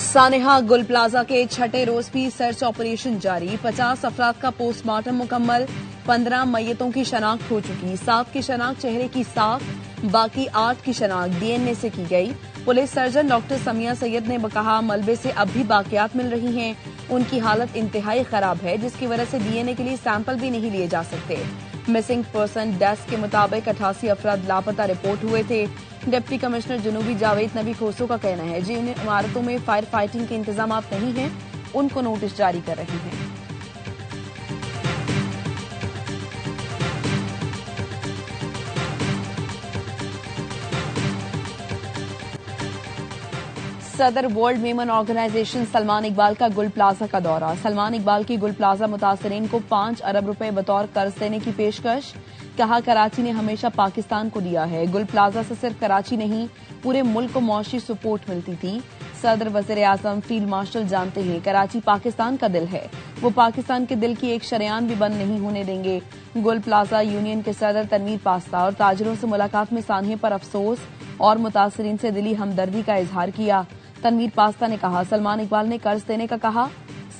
सानेहा गुल प्लाजा के छठे रोज भी सर्च ऑपरेशन जारी। 50 अफराद का पोस्टमार्टम मुकम्मल। 15 मैयतों की शनाख्त हो चुकी। 7 की शनाख्त चेहरे की साख, बाकी 8 की शनाख्त डीएनए से की गई। Police surgeon doctor Samiya Syed ने कहा, मलबे से अब भी बाकियात मिल रही हैं। उनकी हालत इंतहाई खराब है, जिसकी वजह से डीएनए के लिए सैंपल भी नहीं लिए जा सकते। मिसिंग पर्सन डेस्क के मुताबिक 88 अफराद लापता रिपोर्ट हुए थे। डिप्टी कमिश्नर जुनूबी जावेद नबी खोसो का कहना है, जिन इमारतों में फायर फाइटिंग के इंतजाम नहीं हैं, उनको नोटिस जारी कर रहे हैं। सदर वर्ल्ड मेमन ऑर्गेनाइजेशन सलमान इकबाल का गुल प्लाजा का दौरा। सलमान इकबाल की गुल प्लाजा मुतासरीन को 5 अरब रुपए बतौर कर्ज देने की पेशकश। कहा, कराची ने हमेशा पाकिस्तान को दिया है। गुल प्लाजा से सिर्फ कराची नहीं, पूरे मुल्क को मौशी सपोर्ट मिलती थी। सदर वजीर आजम फील्ड मार्शल जानते हैं, कराची पाकिस्तान का दिल है। वो पाकिस्तान के दिल की एक शरेआन भी बंद नहीं होने देंगे। गुल प्लाजा यूनियन के सदर तनवीर पास्ता और ताजरों से मुलाकात में सानहे पर अफसोस और मुतासरीन से दिली हमदर्दी का इजहार किया। तनवीर पास्ता ने कहा, सलमान इकबाल ने कर्ज देने का कहा,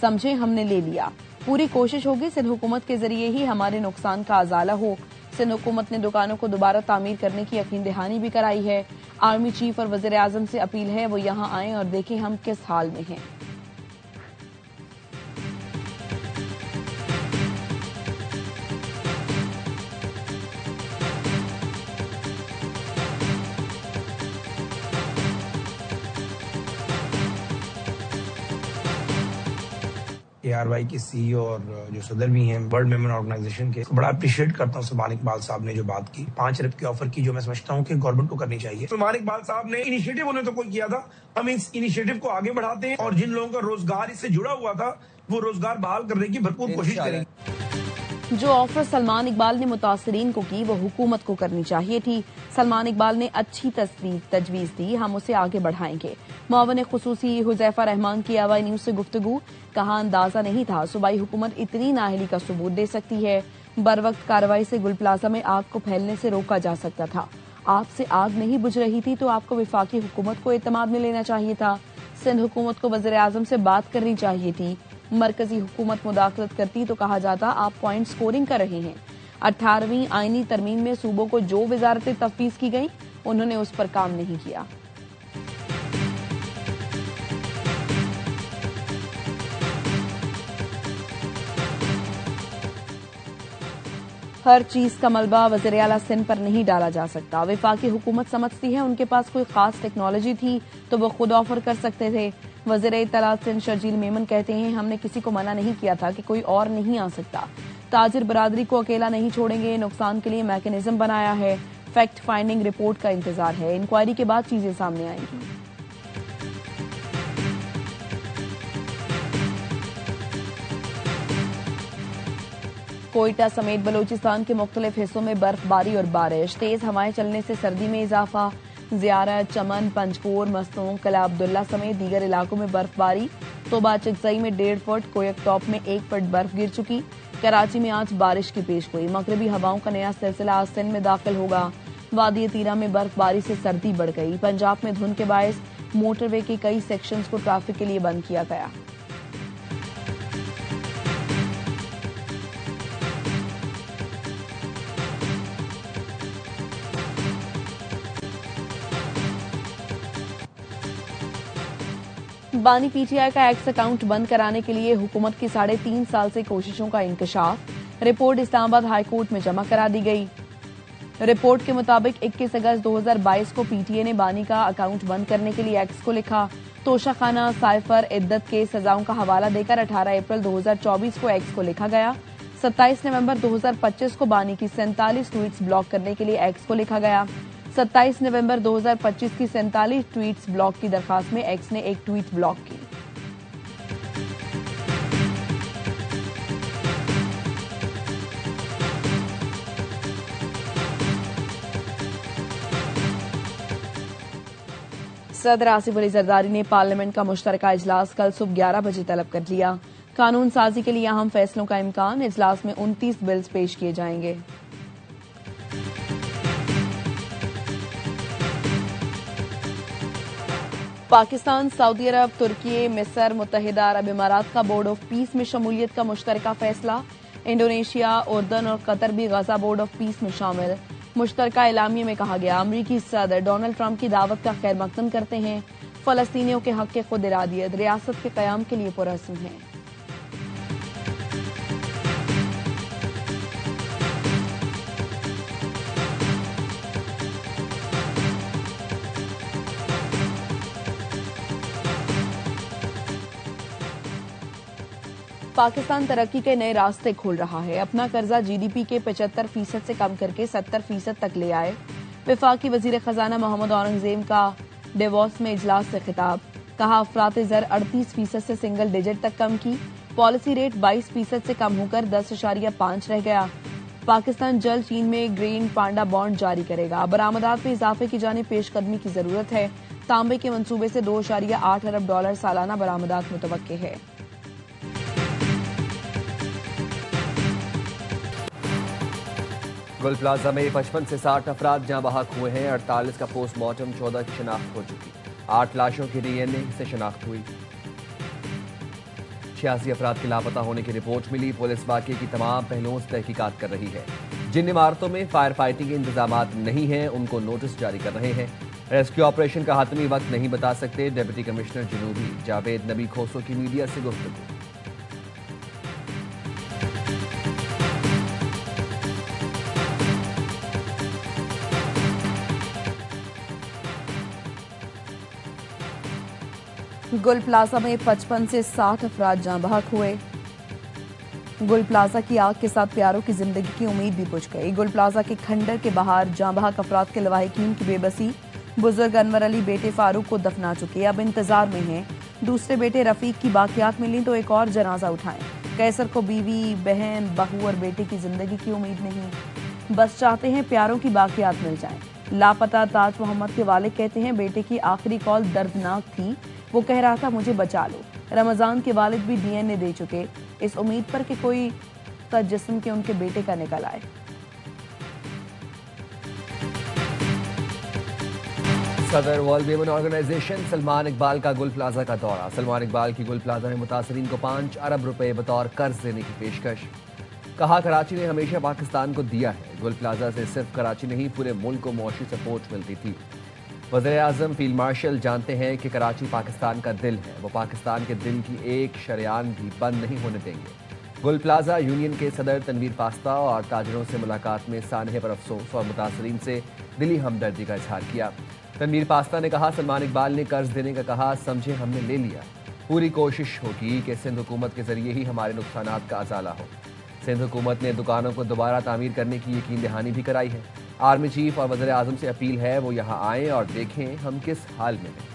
समझे हमने ले लिया। पूरी कोशिश होगी सिंध हुकूमत के जरिए ही हमारे नुकसान का अजाला हो। सिंध हुकूमत ने दुकानों को दोबारा तामीर करने की यकीन दहानी भी कराई है। आर्मी चीफ और वजीर आजम से अपील है, वो यहां आएं और देखें हम किस हाल में हैं। ARY के CEO और जो सदर भी हैं वर्ल्ड मेमन ऑर्गेनाइजेशन के, बड़ा अप्रिशिएट करता हूँ सलमान इकबाल साहब ने जो बात की 5 अरब की ऑफर की, जो मैं समझता हूँ कि गवर्नमेंट को करनी चाहिए। सलमान इकबाल साहब ने इनिशिएटिव उन्होंने तो कोई किया था, हम इस इनिशिएटिव को आगे बढ़ाते हैं और जिन लोगों का रोजगार इससे जुड़ा हुआ था वो रोजगार बहाल करने की भरपूर कोशिश करेंगे। जो ऑफर सलमान इकबाल ने मुतासरीन को की, वो हुकूमत को करनी चाहिए थी। सलमान इकबाल ने अच्छी तजवीज दी, हम उसे आगे बढ़ाएंगे। मुआवन खुसूसी हुजैफा रहमान की AY न्यूज से गुफ्तगू। कहा, अंदाजा नहीं था सूबाई हुकूमत इतनी नाअहली का सबूत दे सकती है। बर वक्त कार्रवाई से गुल प्लाजा में आग को फैलने से रोका जा सकता था। आपसे आग नहीं बुझ रही थी तो आपको विफाकी हुकूमत को एतमाद में लेना चाहिए था। सिंध हुकूमत को वज़ीर आज़म से बात करनी चाहिए थी। मरकजी हुकूमत मुदाखलत करती तो कहा जाता आप पॉइंट स्कोरिंग कर रहे हैं। 18वीं आईनी तरमीम में सूबों को जो वजारतें तफवीज की गई, उन्होंने उस पर काम नहीं किया। हर चीज का मलबा वज़ीर आला सिंध पर नहीं डाला जा सकता। वफाकी हुकूमत समझती है उनके पास कोई खास टेक्नोलॉजी थी तो वो खुद ऑफर कर सकते थे। वज़ीर इत्तलात सिंध शर्जील मेमन कहते हैं, हमने किसी को मना नहीं किया था कि कोई और नहीं आ सकता। ताजिर बरादरी को अकेला नहीं छोड़ेंगे, नुकसान के लिए मैकेनिज्म बनाया है। फैक्ट फाइंडिंग रिपोर्ट का इंतजार है, इंक्वायरी के बाद चीजें सामने आएंगी। कोयटा समेत बलूचिस्तान के मुख्तलिफ हिस्सों में बर्फबारी और बारिश, तेज हवाएं चलने से सर्दी में इजाफा। ज़ियारत, चमन, पंजकोर, मस्तूं, कला अब्दुल्ला समेत दीगर इलाकों में बर्फबारी। तोबा चिकजई में 1.5 फुट, कोयक टॉप में 1 फुट बर्फ गिर चुकी। कराची में आज बारिश की पेशगोई, मगरबी हवाओं का नया सिलसिला आज सिंध में दाखिल होगा। वादी तीरा में बर्फबारी से सर्दी बढ़ गई। पंजाब में धुंध के बायस मोटरवे के कई सेक्शंस को ट्रैफिक के लिए बंद किया गया। बानी PTI का एक्स अकाउंट बंद कराने के लिए हुकूमत की 3.5 साल से कोशिशों का इंकशाफ। रिपोर्ट इस्लामाबाद हाई कोर्ट में जमा करा दी गई। रिपोर्ट के मुताबिक 21 अगस्त 2022 को PTA ने बानी का अकाउंट बंद करने के लिए एक्स को लिखा। तोशाखाना, साइफर, इद्दत के सजाओं का हवाला देकर 18 अप्रैल 2024 को एक्स को लिखा गया। 27 नवंबर 2025 को बानी की 47 ट्वीट्स ब्लॉक करने के लिए एक्स को लिखा गया। 27 नवंबर 2025 की 47 ट्वीट्स ब्लॉक की दरखास्त में एक्स ने एक ट्वीट ब्लॉक की। सदर आसिफ अली जरदारी ने पार्लियामेंट का मुश्तरका इजलास कल सुबह 11 बजे तलब कर लिया। कानून साजी के लिए अहम फैसलों का इम्कान। इजलास में 29 बिल्स पेश किए जाएंगे। पाकिस्तान, सऊदी अरब, तुर्की, मिस्र, मुत्तहिदा अरब इमारात का बोर्ड ऑफ पीस में शमूलियत का मुश्तरका फैसला। इंडोनेशिया, उर्दन और कतर भी गजा बोर्ड ऑफ पीस में शामिल। मुश्तरका एलामिया में कहा गया, अमरीकी सदर डोनाल्ड ट्रंप की दावत का खैर मकदम करते हैं। फलस्तीनियों के हक के खुद इरादियत रियासत के कयाम के लिए पुरअज़्म है। पाकिस्तान तरक्की के नए रास्ते खोल रहा है। अपना कर्जा जीडीपी के 75% से कम करके 70% तक ले आए। वफाकी वजीर खजाना मोहम्मद औरंगजेब का डेवोस में इजलास से खिताब। कहा, अफराते ज़र 38% से सिंगल डिजिट तक कम की। पॉलिसी रेट 22% से कम होकर 10.5 रह गया। पाकिस्तान जल्द चीन में ग्रीन पांडा बॉन्ड जारी करेगा। बरामदात में इजाफे की जानिब पेशकदमी की जरूरत है। तांबे के मंसूबे से $2.8 अरब सालाना बरामदात मुतवक्के है। गुल प्लाजा में 55 से 60 अफराद जहां बहक हुए हैं। 48 का पोस्टमार्टम, 14 की शनाख्त हो चुकी। 8 लाशों की डीएनए से शनाख्त हुई। 86 अफराद के लापता होने की रिपोर्ट मिली। पुलिस वाकये की तमाम पहलुओं से तहकीकात कर रही है। जिन इमारतों में फायर फाइटिंग के इंतजाम नहीं हैं, उनको नोटिस जारी कर रहे हैं। रेस्क्यू ऑपरेशन का हतमी वक्त नहीं बता सकते। डिप्टी कमिश्नर जनूबी जावेद नबी खोसो की मीडिया से गुफ्तगू। गुल प्लाजा में 55 से 60 अफराद जहां बहक हुए। गुल प्लाजा की आग के साथ प्यारों की जिंदगी की उम्मीद भी बुझ गई। गुल प्लाजा के खंडर के बाहर जहां बहक अफराद के लवाहिकीन की बेबसी। बुजुर्ग अनवर अली बेटे फारूक को दफना चुके, अब इंतजार में हैं। दूसरे बेटे रफीक की बाकियात मिली तो एक और जनाजा उठाएं। कैसर को बीवी, बहन, बहू और बेटे की जिंदगी की उम्मीद नहीं, बस चाहते हैं प्यारों की बाकियात मिल जाएं। लापता ताज मोहम्मद के वालिद कहते हैं, बेटे की आखिरी कॉल दर्दनाक थी। वो कह रहा था, मुझे बचा लो। रमजान के वालिद भी डीएनए दे चुके, इस उम्मीद पर कि कोई का जिस्म के उनके बेटे का निकल आए। सदर world women organisation Salman Iqbal का गुल प्लाजा का दौरा। सलमान इकबाल की गुल प्लाजा में मुतासरीन को 5 अरब रुपए बतौर कर्ज देने की पेशकश। कहा, कराची ने हमेशा पाकिस्तान को दिया है। गुल प्लाजा से सिर्फ कराची नहीं, पूरे मुल्क को मौशी सपोर्ट मिलती थी। वज़ीर आज़म फील्ड मार्शल जानते हैं कि कराची पाकिस्तान का दिल है। वो पाकिस्तान के दिल की एक शरेआन भी बंद नहीं होने देंगे। गुल प्लाजा यूनियन के सदर तनवीर पास्ता और ताजरों से मुलाकात में सानहे पर अफसोस और मुतासरीन से दिली हमदर्दी का इजहार किया। तनवीर पास्ता ने कहा, सलमान इकबाल ने कर्ज देने का कहा, समझे हमने ले लिया। पूरी कोशिश होगी कि सिंध हुकूमत के जरिए ही हमारे नुकसानात का अजाला हो। सिंध हुकूमत ने दुकानों को दोबारा तामीर करने की यकीन दहानी भी कराई है। आर्मी चीफ और वज़ीर आज़म से अपील है वो यहाँ आएँ और देखें हम किस हाल में हैं।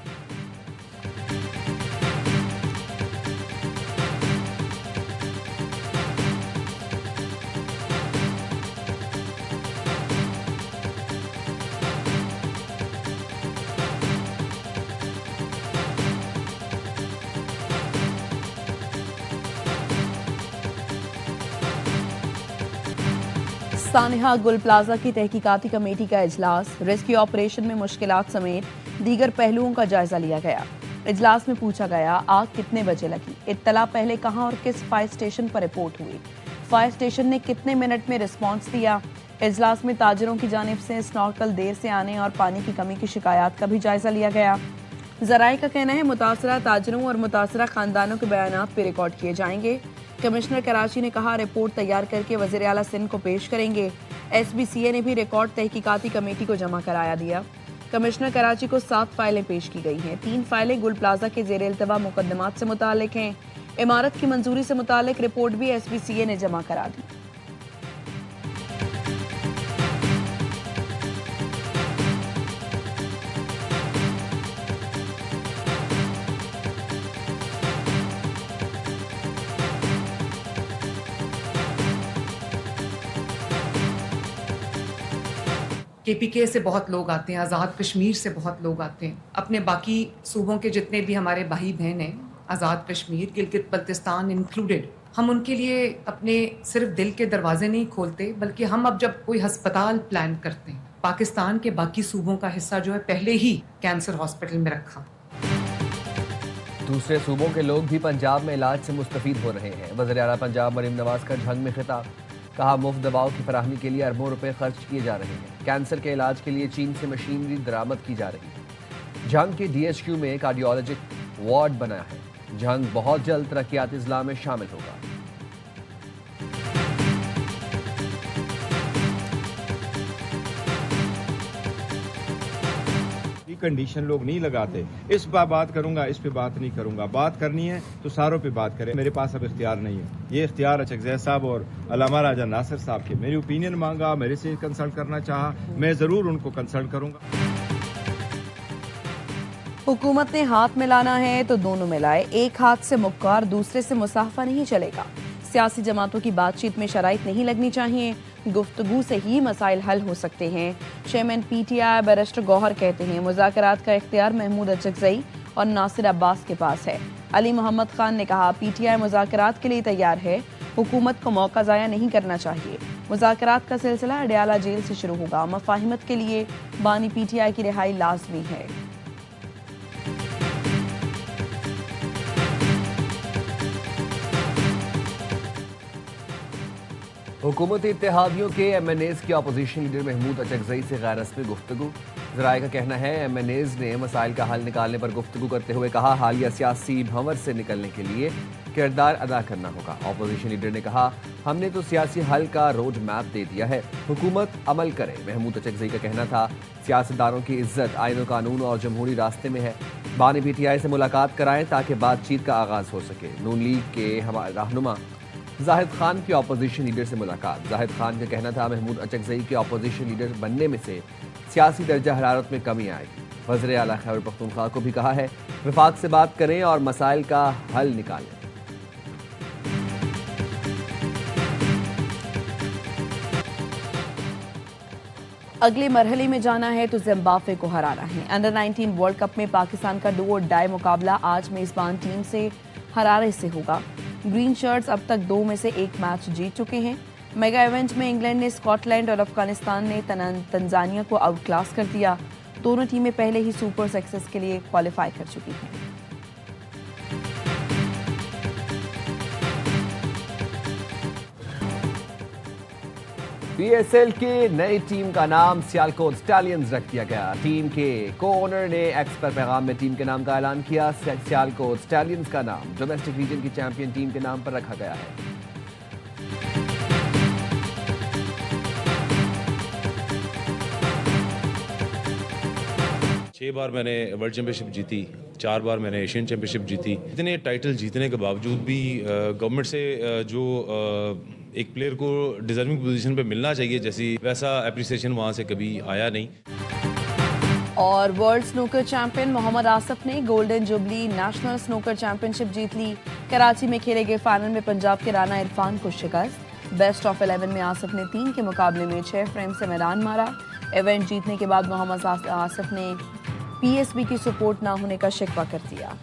सानिहा गुल प्लाजा की तहकीकाती कमेटी का इजलास। रेस्क्यू ऑपरेशन में मुश्किलात समेत दीगर पहलुओं का जायजा लिया गया। इजलास में पूछा गया, आग कितने बजे लगी, इत्तला पहले कहां और किस फायर स्टेशन पर रिपोर्ट हुई, फायर स्टेशन ने कितने मिनट में रिस्पांस दिया। इजलास में ताजरों की जानिब से स्नॉर्कल देर से आने और पानी की कमी की शिकायत का भी जायजा लिया गया। जराये का कहना है, मुतासरा ताजरों और मुतासरा खानदानों के बयानात पे रिकॉर्ड किए जाएंगे। कमिश्नर कराची ने कहा, रिपोर्ट तैयार करके वज़ीर आला सिंध को पेश करेंगे। SBCA ने भी रिकॉर्ड तहकीकाती कमेटी को जमा कराया दिया। कमिश्नर कराची को 7 फाइलें पेश की गई हैं। 3 फाइलें गुल प्लाजा के ज़ेर इल्तवा मुकदमात से मुतालिक हैं। इमारत की मंजूरी से मुतालिक रिपोर्ट भी SBCA ने जमा करा दी। KPK से बहुत लोग आते हैं, आज़ाद कश्मीर से बहुत लोग आते हैं, अपने बाकी सूबों के जितने भी हमारे भाई बहन हैं, आज़ाद कश्मीर, गिलगित बल्तिस्तान इंक्लूडेड, हम उनके लिए अपने सिर्फ दिल के दरवाजे नहीं खोलते, बल्कि हम अब जब कोई हस्पताल प्लान करते हैं, पाकिस्तान के बाकी सूबों का हिस्सा जो है पहले ही कैंसर हॉस्पिटल में रखा। दूसरे सूबों के लोग भी पंजाब में इलाज से मुस्तफीद हो रहे हैं। वज़ीर आला पंजाब मरीम नवाज का झंग में खिताब, कहा मुफ्त दवाओं की फराहमी के लिए अरबों रुपए खर्च किए जा रहे हैं। कैंसर के इलाज के लिए चीन से मशीनरी दरामद की जा रही है। झंग के DHQ में कार्डियोलॉजिक वार्ड बना है। झंग बहुत जल्द तरक्याती इजलास में शामिल होगा। कंडीशन लोग नहीं लगाते। इस पर बात करूंगा, इस पे बात नहीं करूंगा। बात करनी है तो सारों पे बात करें। मेरे पास अब इख्तियार नहीं है। ये इख्तियार अचकज़ई साहब और अल्लामा राजा नासिर साहब के। मेरी ओपिनियन मांगा, मेरे से कंसल्ट करना चाहा, मैं जरूर उनको कंसल्ट करूंगा। हुकूमत ने हाथ मिलाना है तो दोनों मिलाए, एक हाथ से मुक्कार दूसरे से मुसाफा नहीं चलेगा। सियासी जमातों की बातचीत में शराइत नहीं लगनी चाहिए, गुफ्तगू से ही मसाइल हल हो सकते हैं। चेयरमैन PTI बैरिस्टर गौहर कहते हैं मुज़ाकरात का इख्तियार महमूद अचकज़ई और नासिर अब्बास के पास है। अली मोहम्मद खान ने कहा PTI मुज़ाकरात के लिए तैयार है, हुकूमत को मौका ज़ाया नहीं करना चाहिए। मुज़ाकरात का सिलसिला अडयाला जेल से शुरू होगा। मफाहिमत के लिए बानी PTI की रिहाई लाजमी है। हुकूमती इत्तेहादियों के MNAs के अपोजिशन लीडर महमूद अचकज़ई से गैर रस्मी गुफ्तगू। ज़राए का कहना है MNAs ने मसाइल का हल निकालने पर गुफ्तगू करते हुए कहा हालिया सियासी भंवर से निकलने के लिए किरदार अदा करना होगा। अपोजिशन लीडर ने कहा हमने तो सियासी हल का रोड मैप दे दिया है, हुकूमत अमल करे। महमूद अचकज़ई का कहना था सियासतदानों की इज्जत आईन कानून और जमहूरी रास्ते में है। बानी PTI से मुलाकात कराएं ताकि बातचीत का आगाज हो सके। नून लीग के हमारे रहनुमा जाहिद खान की अपोजिशन लीडर से मुलाकात। जाहिद खान का कहना था महमूद अचकज़ई के अपोजिशन लीडर बनने में से सियासी दर्जा हरारत में कमी आएगी। वज़ीर आला खैबर पख्तूनख्वा को भी कहा है वफाक से बात करें और मसाइल का हल निकालें। अगले मरहले में जाना है तो जिम्बाब्वे को हराना है। अंडर 19 वर्ल्ड कप में पाकिस्तान का डू और डाई मुकाबला आज मेजबान टीम से हरारे से होगा। ग्रीन शर्ट्स अब तक 2 में से 1 मैच जीत चुके हैं। मेगा इवेंट में इंग्लैंड ने स्कॉटलैंड और अफगानिस्तान ने तंजानिया को आउट क्लास कर दिया। दोनों टीमें पहले ही सुपर सिक्स के लिए क्वालिफाई कर चुकी हैं। PSL की नई टीम का नाम सियालकोट स्टैलियंस रख दिया गया। टीम के को-ओनर ने एक्स पर पैगाम में टीम के नाम का ऐलान किया। सियालकोट स्टैलियंस का नाम डोमेस्टिक रीजन की चैंपियन टीम के नाम पर रखा गया है। छह बार मैंने वर्ल्ड चैंपियनशिप जीती, 4 बार मैंने एशियन चैंपियनशिप जीती। इतने टाइटल जीतने के बावजूद भी गवर्नमेंट से जो एक प्लेयर को डिजर्विंग पोजीशन पे मिलना चाहिए जैसी वैसा एप्रिसिएशन वहाँ से कभी आया नहीं। और world snooker champion Mohammad Asif ने golden jubilee national snooker championship जीत ली। कराची में खेले गए फाइनल में पंजाब के राना इरफान को शिकस्त। बेस्ट ऑफ 11 में आसिफ ने 3 के मुकाबले में 6 फ्रेम से मैदान मारा। इवेंट जीतने के बाद मोहम्मद आसिफ ने PSB की सपोर्ट ना होने का शिकवा कर दिया।